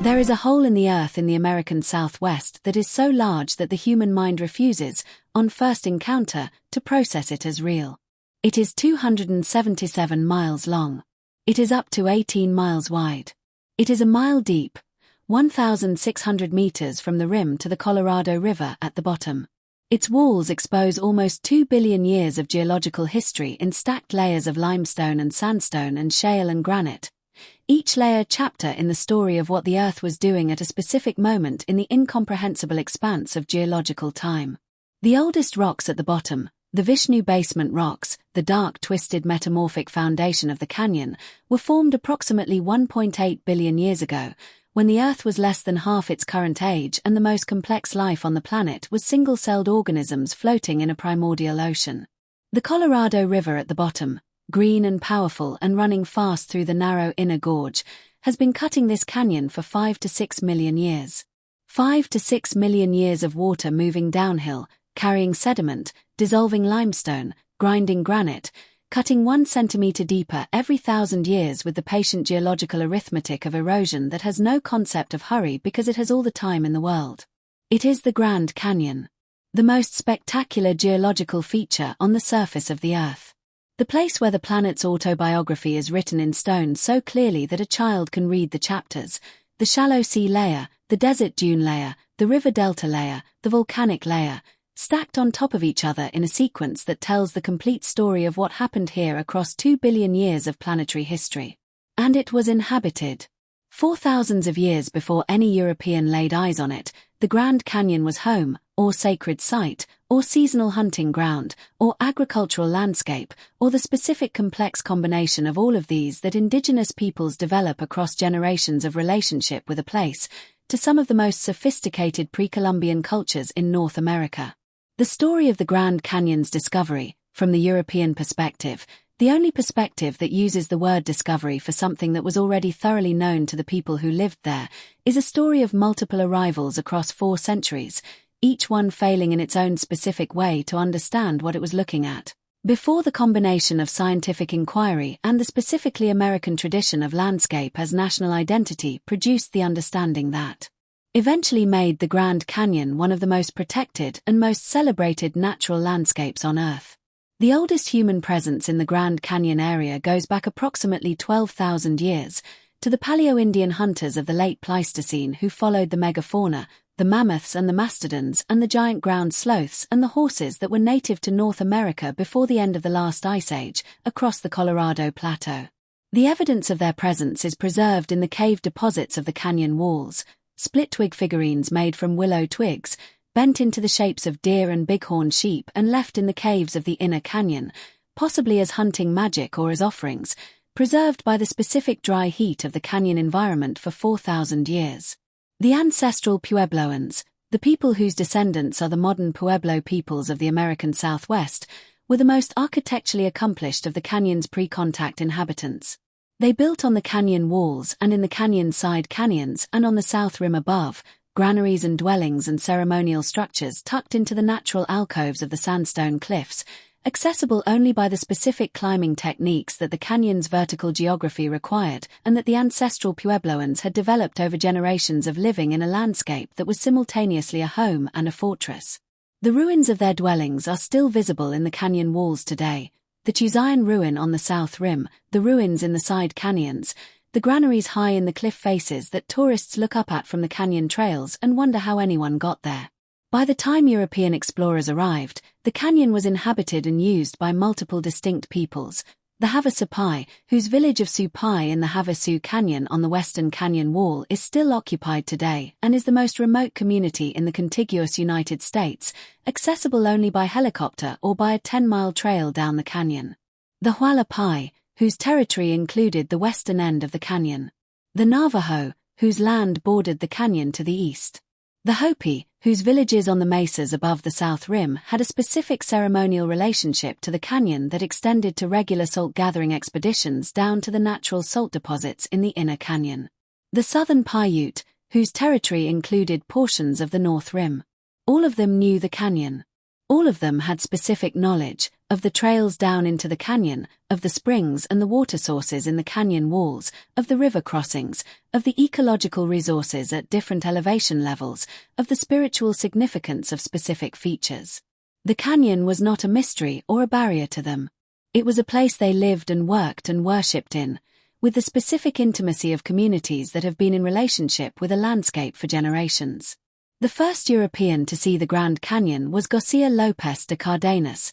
There is a hole in the earth in the American Southwest that is so large that the human mind refuses, on first encounter, to process it as real. It is 277 miles long. It is up to 18 miles wide. It is a mile deep, 1,600 meters from the rim to the Colorado River at the bottom. Its walls expose almost 2 billion years of geological history in stacked layers of limestone and sandstone and shale and granite. Each layer chapter in the story of what the Earth was doing at a specific moment in the incomprehensible expanse of geological time. The oldest rocks at the bottom, the Vishnu basement rocks, the dark twisted metamorphic foundation of the canyon, were formed approximately 1.8 billion years ago, when the Earth was less than half its current age and the most complex life on the planet was single-celled organisms floating in a primordial ocean. The Colorado River at the bottom, green and powerful and running fast through the narrow inner gorge, has been cutting this canyon for 5 to 6 million years. 5 to 6 million years of water moving downhill, carrying sediment, dissolving limestone, grinding granite, cutting 1 centimeter deeper every 1,000 years with the patient geological arithmetic of erosion that has no concept of hurry because it has all the time in the world. It is the Grand Canyon, the most spectacular geological feature on the surface of the Earth. The place where the planet's autobiography is written in stone so clearly that a child can read the chapters: the shallow sea layer, the desert dune layer, the river delta layer, the volcanic layer, stacked on top of each other in a sequence that tells the complete story of what happened here across 2 billion years of planetary history. And it was inhabited. For thousands of years before any European laid eyes on it, the Grand Canyon was home, or sacred site, or seasonal hunting ground, or agricultural landscape, or the specific complex combination of all of these that indigenous peoples develop across generations of relationship with a place, to some of the most sophisticated pre-Columbian cultures in North America. The story of the Grand Canyon's discovery, from the European perspective, the only perspective that uses the word discovery for something that was already thoroughly known to the people who lived there, is a story of multiple arrivals across 4 centuries, each one failing in its own specific way to understand what it was looking at. Before the combination of scientific inquiry and the specifically American tradition of landscape as national identity produced the understanding that eventually made the Grand Canyon one of the most protected and most celebrated natural landscapes on Earth. The oldest human presence in the Grand Canyon area goes back approximately 12,000 years, to the Paleo-Indian hunters of the late Pleistocene who followed the megafauna, the mammoths and the mastodons and the giant ground sloths and the horses that were native to North America before the end of the last ice age, across the Colorado Plateau. The evidence of their presence is preserved in the cave deposits of the canyon walls, split twig figurines made from willow twigs, bent into the shapes of deer and bighorn sheep and left in the caves of the inner canyon, possibly as hunting magic or as offerings, preserved by the specific dry heat of the canyon environment for 4,000 years. The ancestral Puebloans, the people whose descendants are the modern Pueblo peoples of the American Southwest, were the most architecturally accomplished of the canyon's pre-contact inhabitants. They built on the canyon walls and in the canyon side canyons and on the south rim above, granaries and dwellings and ceremonial structures tucked into the natural alcoves of the sandstone cliffs, accessible only by the specific climbing techniques that the canyon's vertical geography required and that the ancestral Puebloans had developed over generations of living in a landscape that was simultaneously a home and a fortress. The ruins of their dwellings are still visible in the canyon walls today: the Tusayan ruin on the south rim, the ruins in the side canyons, the granaries high in the cliff faces that tourists look up at from the canyon trails and wonder how anyone got there. By the time European explorers arrived, the canyon was inhabited and used by multiple distinct peoples. The Havasupai, whose village of Supai in the Havasu Canyon on the western canyon wall is still occupied today and is the most remote community in the contiguous United States, accessible only by helicopter or by a 10-mile trail down the canyon. The Hualapai, whose territory included the western end of the canyon. The Navajo, whose land bordered the canyon to the east. The Hopi, whose villages on the mesas above the south rim had a specific ceremonial relationship to the canyon that extended to regular salt-gathering expeditions down to the natural salt deposits in the inner canyon. The southern Paiute, whose territory included portions of the north rim. All of them knew the canyon. All of them had specific knowledge, of the trails down into the canyon, of the springs and the water sources in the canyon walls, of the river crossings, of the ecological resources at different elevation levels, of the spiritual significance of specific features. The canyon was not a mystery or a barrier to them. It was a place they lived and worked and worshipped in, with the specific intimacy of communities that have been in relationship with a landscape for generations. The first European to see the Grand Canyon was Garcia López de Cardenas,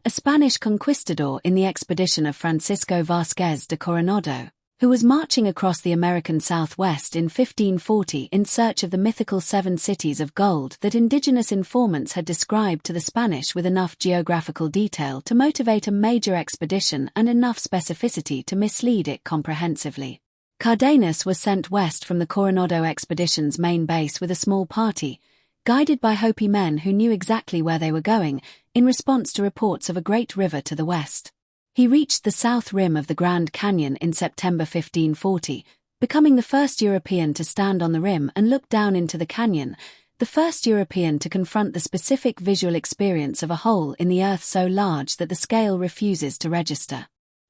a Spanish conquistador in the expedition of Francisco Vázquez de Coronado, who was marching across the American Southwest in 1540 in search of the mythical 7 cities of gold that indigenous informants had described to the Spanish with enough geographical detail to motivate a major expedition and enough specificity to mislead it comprehensively. Cardenas was sent west from the Coronado expedition's main base with a small party, guided by Hopi men who knew exactly where they were going, in response to reports of a great river to the west. He reached the south rim of the Grand Canyon in September 1540, becoming the first European to stand on the rim and look down into the canyon, the first European to confront the specific visual experience of a hole in the earth so large that the scale refuses to register.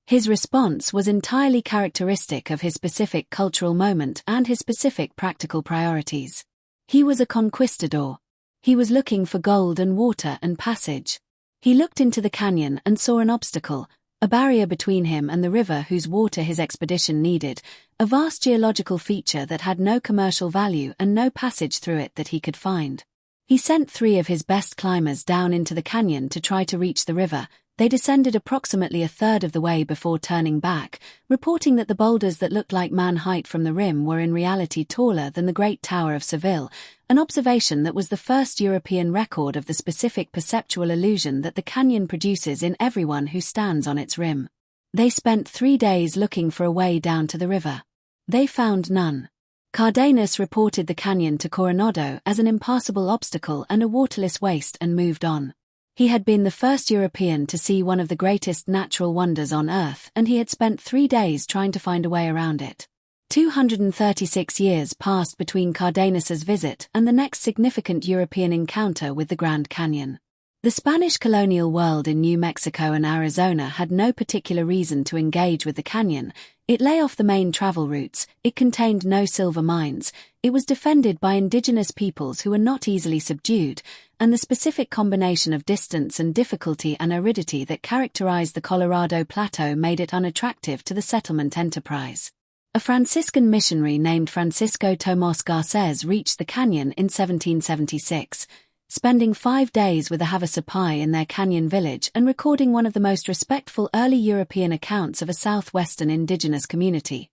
His response was entirely characteristic of his specific cultural moment and his specific practical priorities. He was a conquistador. He was looking for gold and water and passage. He looked into the canyon and saw an obstacle, a barrier between him and the river whose water his expedition needed, a vast geological feature that had no commercial value and no passage through it that he could find. He sent 3 of his best climbers down into the canyon to try to reach the river. They descended approximately a third of the way before turning back, reporting that the boulders that looked like man-height from the rim were in reality taller than the Great Tower of Seville, an observation that was the first European record of the specific perceptual illusion that the canyon produces in everyone who stands on its rim. They spent 3 days looking for a way down to the river. They found none. Cardenas reported the canyon to Coronado as an impassable obstacle and a waterless waste and moved on. He had been the first European to see one of the greatest natural wonders on Earth, and he had spent 3 days trying to find a way around it. 236 years passed between Cardenas's visit and the next significant European encounter with the Grand Canyon. The Spanish colonial world in New Mexico and Arizona had no particular reason to engage with the canyon. It lay off the main travel routes, it contained no silver mines, it was defended by indigenous peoples who were not easily subdued, and the specific combination of distance and difficulty and aridity that characterized the Colorado Plateau made it unattractive to the settlement enterprise. A Franciscan missionary named Francisco Tomás Garcés reached the canyon in 1776, spending 5 days with the Havasupai in their canyon village and recording one of the most respectful early European accounts of a southwestern indigenous community.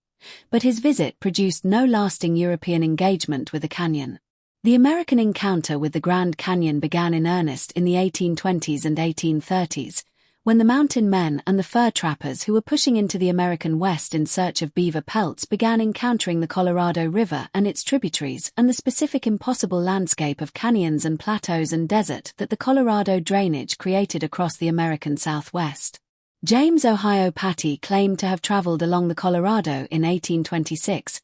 But his visit produced no lasting European engagement with the canyon. The American encounter with the Grand Canyon began in earnest in the 1820s and 1830s, when the mountain men and the fur trappers who were pushing into the American West in search of beaver pelts began encountering the Colorado River and its tributaries and the specific impossible landscape of canyons and plateaus and desert that the Colorado drainage created across the American Southwest. James Ohio Patty claimed to have traveled along the Colorado in 1826,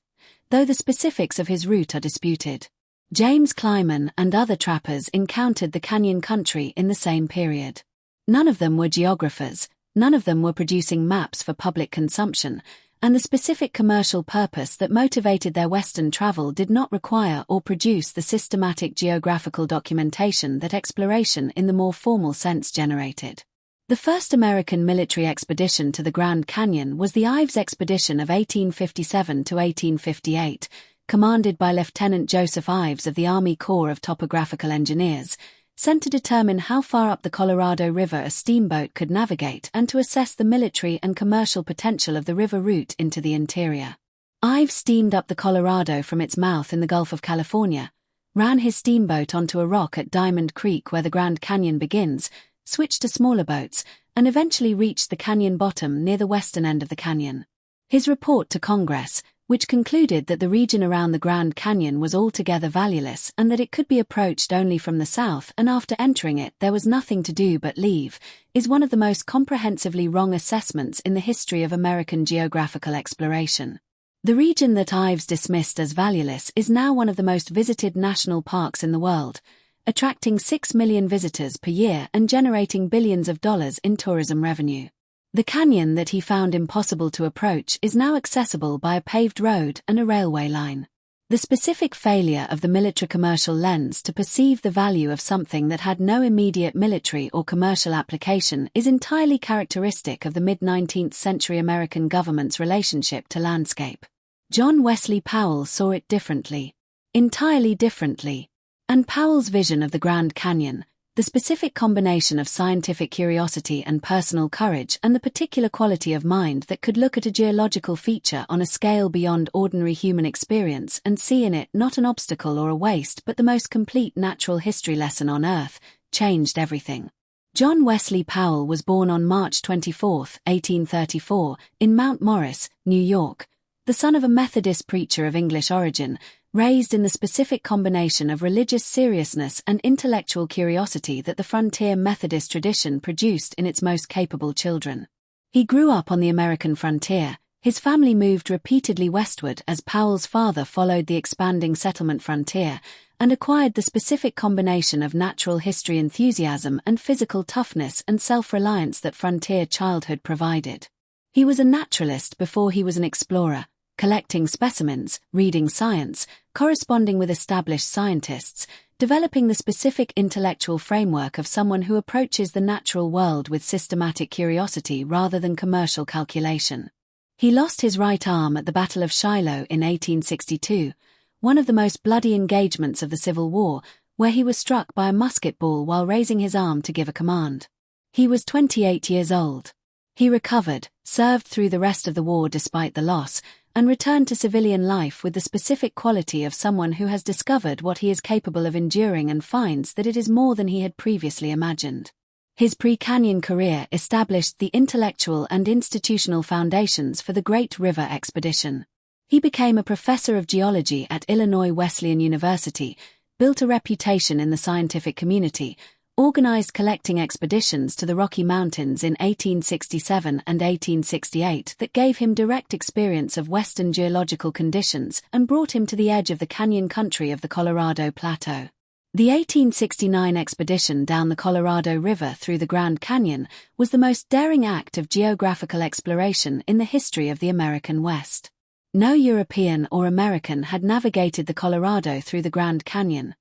though the specifics of his route are disputed. James Kleiman and other trappers encountered the canyon country in the same period. None of them were geographers, none of them were producing maps for public consumption, and the specific commercial purpose that motivated their western travel did not require or produce the systematic geographical documentation that exploration in the more formal sense generated. The first American military expedition to the Grand Canyon was the Ives Expedition of 1857 to 1858, commanded by Lieutenant Joseph Ives of the Army Corps of Topographical Engineers, sent to determine how far up the Colorado River a steamboat could navigate and to assess the military and commercial potential of the river route into the interior. Ives steamed up the Colorado from its mouth in the Gulf of California, ran his steamboat onto a rock at Diamond Creek where the Grand Canyon begins, switched to smaller boats, and eventually reached the canyon bottom near the western end of the canyon. His report to Congress, which concluded that the region around the Grand Canyon was altogether valueless and that it could be approached only from the south and after entering it there was nothing to do but leave, is one of the most comprehensively wrong assessments in the history of American geographical exploration. The region that Ives dismissed as valueless is now one of the most visited national parks in the world, attracting 6 million visitors per year and generating billions of dollars in tourism revenue. The canyon that he found impossible to approach is now accessible by a paved road and a railway line. The specific failure of the military commercial lens to perceive the value of something that had no immediate military or commercial application is entirely characteristic of the mid-19th century American government's relationship to landscape. John Wesley Powell saw it differently. Entirely differently. And Powell's vision of the Grand Canyon, the specific combination of scientific curiosity and personal courage and the particular quality of mind that could look at a geological feature on a scale beyond ordinary human experience and see in it not an obstacle or a waste but the most complete natural history lesson on Earth, changed everything. John Wesley Powell was born on March 24, 1834, in Mount Morris, New York, the son of a Methodist preacher of English origin, raised in the specific combination of religious seriousness and intellectual curiosity that the frontier Methodist tradition produced in its most capable children. He grew up on the American frontier. His family moved repeatedly westward as Powell's father followed the expanding settlement frontier and acquired the specific combination of natural history enthusiasm and physical toughness and self-reliance that frontier childhood provided. He was a naturalist before he was an explorer, collecting specimens, reading science, corresponding with established scientists, developing the specific intellectual framework of someone who approaches the natural world with systematic curiosity rather than commercial calculation. He lost his right arm at the Battle of Shiloh in 1862, one of the most bloody engagements of the Civil War, where he was struck by a musket ball while raising his arm to give a command. He was 28 years old. He recovered, served through the rest of the war despite the loss, and returned to civilian life with the specific quality of someone who has discovered what he is capable of enduring and finds that it is more than he had previously imagined. His pre-Canyon career established the intellectual and institutional foundations for the Great River Expedition. He became a professor of geology at Illinois Wesleyan University, built a reputation in the scientific community, organized collecting expeditions to the Rocky Mountains in 1867 and 1868 that gave him direct experience of Western geological conditions and brought him to the edge of the canyon country of the Colorado Plateau. The 1869 expedition down the Colorado River through the Grand Canyon was the most daring act of geographical exploration in the history of the American West. No European or American had navigated the Colorado through the Grand Canyon.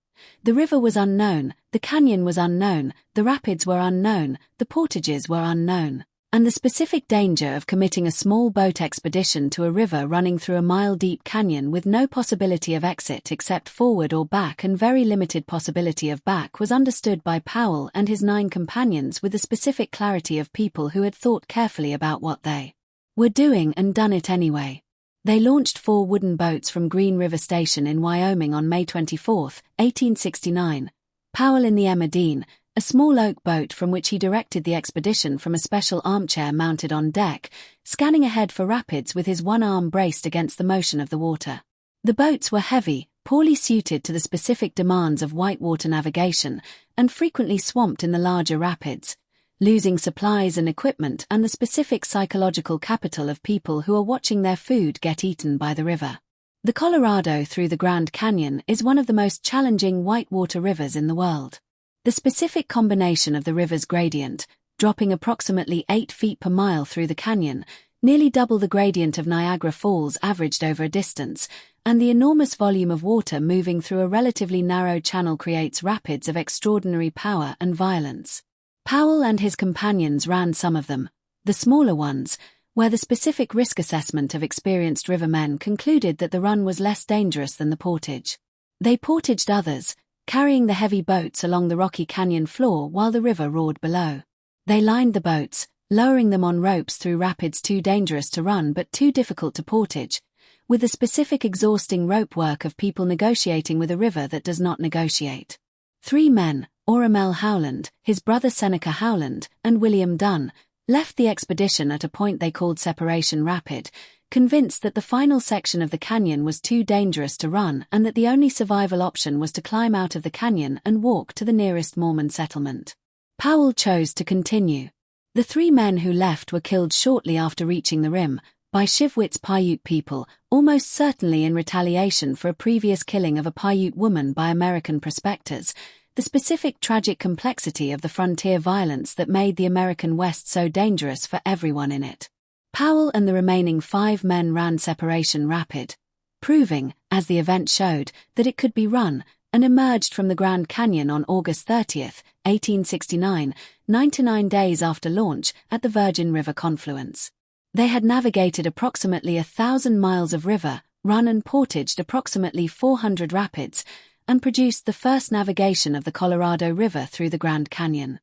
The river was unknown, the canyon was unknown, the rapids were unknown, the portages were unknown, and the specific danger of committing a small boat expedition to a river running through a mile-deep canyon with no possibility of exit except forward or back and very limited possibility of back was understood by Powell and his 9 companions with the specific clarity of people who had thought carefully about what they were doing and done it anyway. They launched 4 wooden boats from Green River Station in Wyoming on May 24, 1869. Powell in the Emma Dean, a small oak boat from which he directed the expedition from a special armchair mounted on deck, scanning ahead for rapids with his one arm braced against the motion of the water. The boats were heavy, poorly suited to the specific demands of whitewater navigation, and frequently swamped in the larger rapids, losing supplies and equipment and the specific psychological capital of people who are watching their food get eaten by the river. The Colorado through the Grand Canyon is one of the most challenging whitewater rivers in the world. The specific combination of the river's gradient, dropping approximately 8 feet per mile through the canyon, nearly double the gradient of Niagara Falls averaged over a distance, and the enormous volume of water moving through a relatively narrow channel creates rapids of extraordinary power and violence. Powell and his companions ran some of them, the smaller ones, where the specific risk assessment of experienced rivermen concluded that the run was less dangerous than the portage. They portaged others, carrying the heavy boats along the rocky canyon floor while the river roared below. They lined the boats, lowering them on ropes through rapids too dangerous to run but too difficult to portage, with the specific exhausting rope work of people negotiating with a river that does not negotiate. 3 men, Oramel Howland, his brother Seneca Howland, and William Dunn, left the expedition at a point they called Separation Rapid, convinced that the final section of the canyon was too dangerous to run and that the only survival option was to climb out of the canyon and walk to the nearest Mormon settlement. Powell chose to continue. The 3 men who left were killed shortly after reaching the rim, by Shivwits Paiute people, almost certainly in retaliation for a previous killing of a Paiute woman by American prospectors. the specific tragic complexity of the frontier violence that made the American West so dangerous for everyone in it. Powell and the remaining 5 men ran Separation Rapid, proving, as the event showed, that it could be run, and emerged from the Grand Canyon on August 30, 1869, 99 days after launch at the Virgin River confluence. They had navigated approximately 1,000 miles of river, run and portaged approximately 400 rapids, and produced the first navigation of the Colorado River through the Grand Canyon.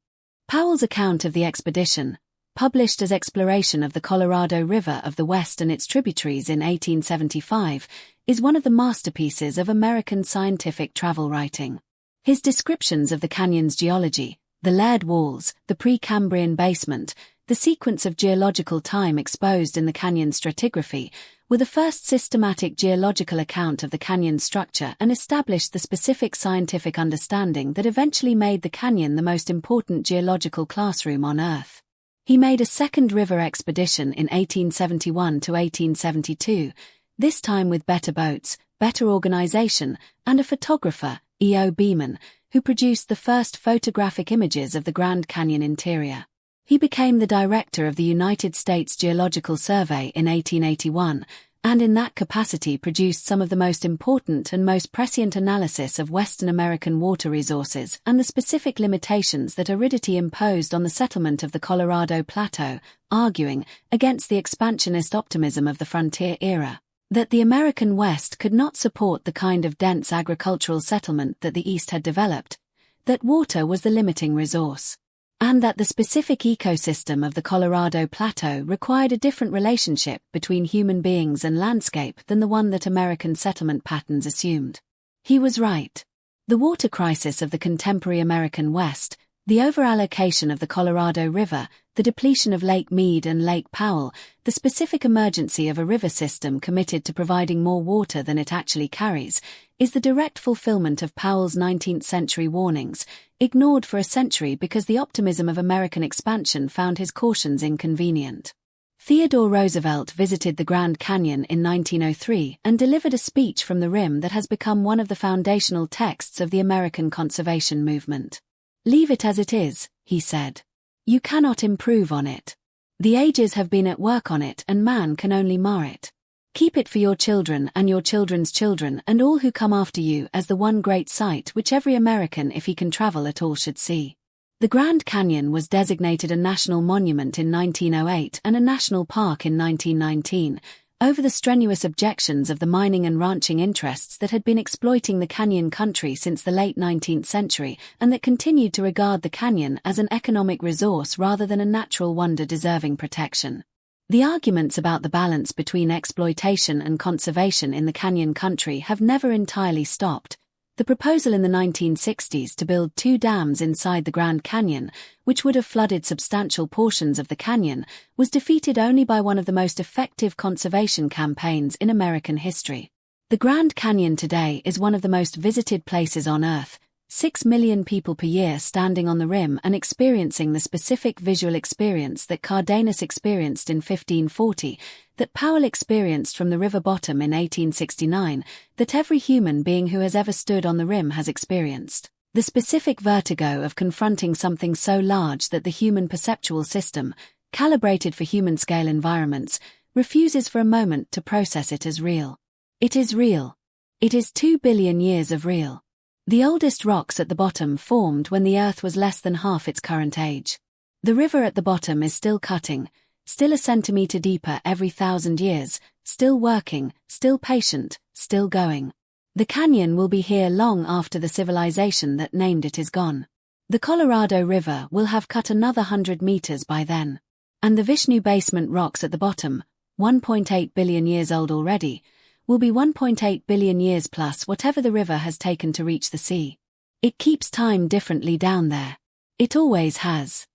Powell's account of the expedition, published as Exploration of the Colorado River of the West and its tributaries in 1875, is one of the masterpieces of American scientific travel writing. His descriptions of the canyon's geology, the layered walls, the Precambrian basement, the sequence of geological time exposed in the canyon stratigraphy, were the first systematic geological account of the canyon's structure and established the specific scientific understanding that eventually made the canyon the most important geological classroom on Earth. He made a second river expedition in 1871 to 1872, this time with better boats, better organization, and a photographer, E.O. Beeman, who produced the first photographic images of the Grand Canyon interior. He became the director of the United States Geological Survey in 1881, and in that capacity produced some of the most important and most prescient analysis of Western American water resources and the specific limitations that aridity imposed on the settlement of the Colorado Plateau, arguing, against the expansionist optimism of the frontier era, that the American West could not support the kind of dense agricultural settlement that the East had developed, that water was the limiting resource, and that the specific ecosystem of the Colorado Plateau required a different relationship between human beings and landscape than the one that American settlement patterns assumed. He was right. The water crisis of the contemporary American West, the overallocation of the Colorado River, the depletion of Lake Mead and Lake Powell, the specific emergency of a river system committed to providing more water than it actually carries, is the direct fulfillment of Powell's 19th-century warnings, ignored for a century because the optimism of American expansion found his cautions inconvenient. Theodore Roosevelt visited the Grand Canyon in 1903 and delivered a speech from the rim that has become one of the foundational texts of the American conservation movement. "Leave it as it is," he said. "You cannot improve on it. The ages have been at work on it and man can only mar it. Keep it for your children and your children's children and all who come after you as the one great sight which every American, if he can travel at all, should see." The Grand Canyon was designated a national monument in 1908 and a national park in 1919, over the strenuous objections of the mining and ranching interests that had been exploiting the canyon country since the late 19th century and that continued to regard the canyon as an economic resource rather than a natural wonder deserving protection. The arguments about the balance between exploitation and conservation in the canyon country have never entirely stopped. The proposal in the 1960s to build 2 dams inside the Grand Canyon, which would have flooded substantial portions of the canyon, was defeated only by one of the most effective conservation campaigns in American history. The Grand Canyon today is one of the most visited places on Earth, 6 million people per year standing on the rim and experiencing the specific visual experience that Cardanus experienced in 1540, that Powell experienced from the river bottom in 1869, that every human being who has ever stood on the rim has experienced. The specific vertigo of confronting something so large that the human perceptual system, calibrated for human-scale environments, refuses for a moment to process it as real. It is real. It is 2 billion years of real. The oldest rocks at the bottom formed when the Earth was less than half its current age. The river at the bottom is still cutting, still a centimeter deeper every 1,000 years, still working, still patient, still going. The canyon will be here long after the civilization that named it is gone. The Colorado River will have cut another 100 meters by then. And the Vishnu basement rocks at the bottom, 1.8 billion years old already, will be 1.8 billion years plus whatever the river has taken to reach the sea. It keeps time differently down there. It always has.